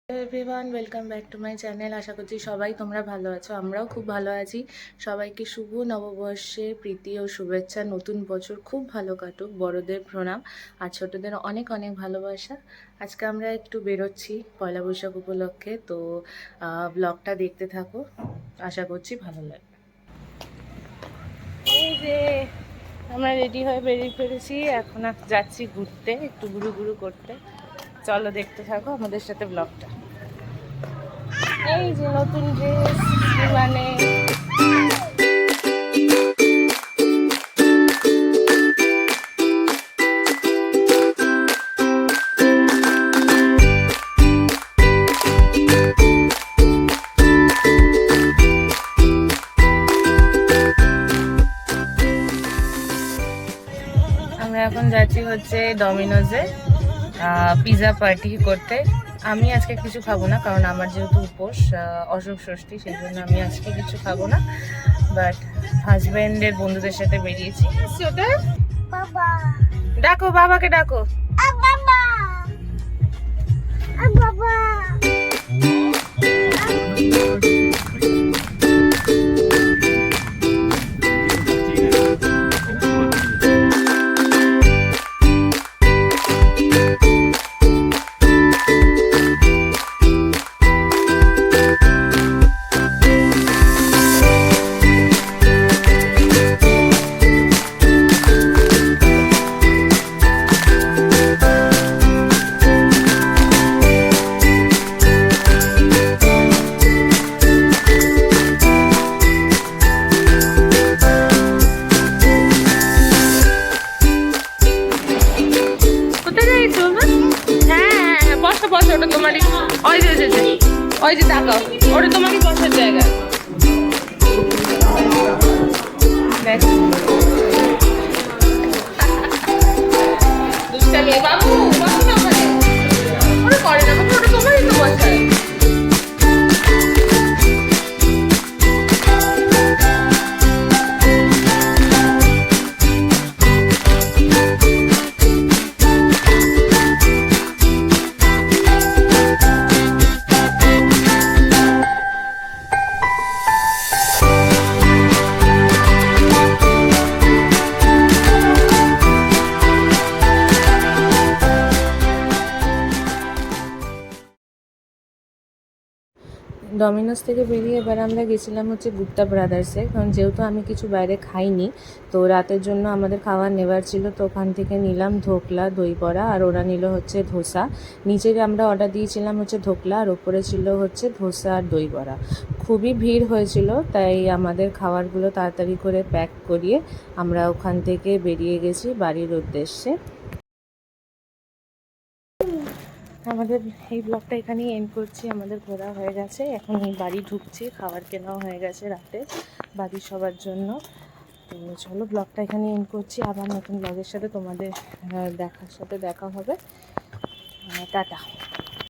Everyone, welcome back to my channel. আশা করছি সবাই তোমরা ভালো আছো। আমরাও খুব ভালো আছি। সবাইকে শুভ নববর্ষের প্রীতি ও শুভেচ্ছা। নতুন বছর খুব ভালো কাটুক। বড়দের প্রণাম আর ছোটদের অনেক অনেক ভালোবাসা। আজকে আমরা একটু বেরোচ্ছি পয়লা বৈশাখ উপলক্ষে, তো ব্লগটা দেখতে থাকো, আশা করছি ভালো লাগবে। এই যে আমরা রেডি হয়ে বেরিয়ে ফেলেছি, এখন যাচ্ছি ঘুরতে, একটু ঘুরু ঘুরু করতে। চলো দেখতে থাকো আমাদের সাথে ব্লগটা। এই যে নতুন ড্রেস মানে আমরা এখন যাচ্ছি হচ্ছে ডমিনোজে পিৎজা পার্টি করতে। আমি আজকে কিছু খাবো না, কারণ আমার যেহেতু উপোস, অশোক ষষ্ঠী, সেই জন্য আমি আজকে কিছু খাবো না। বাট হাজব্যান্ডের বন্ধুদের সাথে বেরিয়েছি। ডাকো বাবাকে, ডাকো বাবা। ওটা তোমারই, ওই যে তাকাও, ওটা তোমারই বসার জায়গা। বাবু না ওটা করে না, ওটা তোমারই তো বসায়। ডমিনোস থেকে বেরিয়ে এবার আমরা গেছিলাম হচ্ছে গুপ্তা ব্রাদার্সে, কারণ যেহেতু আমি কিছু বাইরে খাইনি, তো রাতের জন্য আমাদের খাবার নেবার ছিল। তো ওখান থেকে নিলাম ধোকলা, দই বড়া, আর ওরা নিল হচ্ছে ধোসা। নিচে আমরা অর্ডার দিয়েছিলাম হচ্ছে ধোকলা, আর ওপরে ছিল হচ্ছে ধোসা আর দই বড়া। খুবই ভিড় হয়েছিল, তাই আমাদের খাবারগুলো তাড়াতাড়ি করে প্যাক করিয়ে আমরা ওখান থেকে বেরিয়ে গেছি বাড়ির উদ্দেশ্যে। আমাদের এই ব্লগটা এখানেই এন্ড করছি। আমাদের ঘোরা হয়ে গেছে, এখন এই বাড়ি ঢুকছি, খাবার কেনাও হয়ে গেছে রাতে বাড়ির সবার জন্য। তো চলো ব্লগটা এখানেই এন্ড করছি। আবার নতুন ব্লগের সাথে তোমাদের দেখা হবে। টাটা।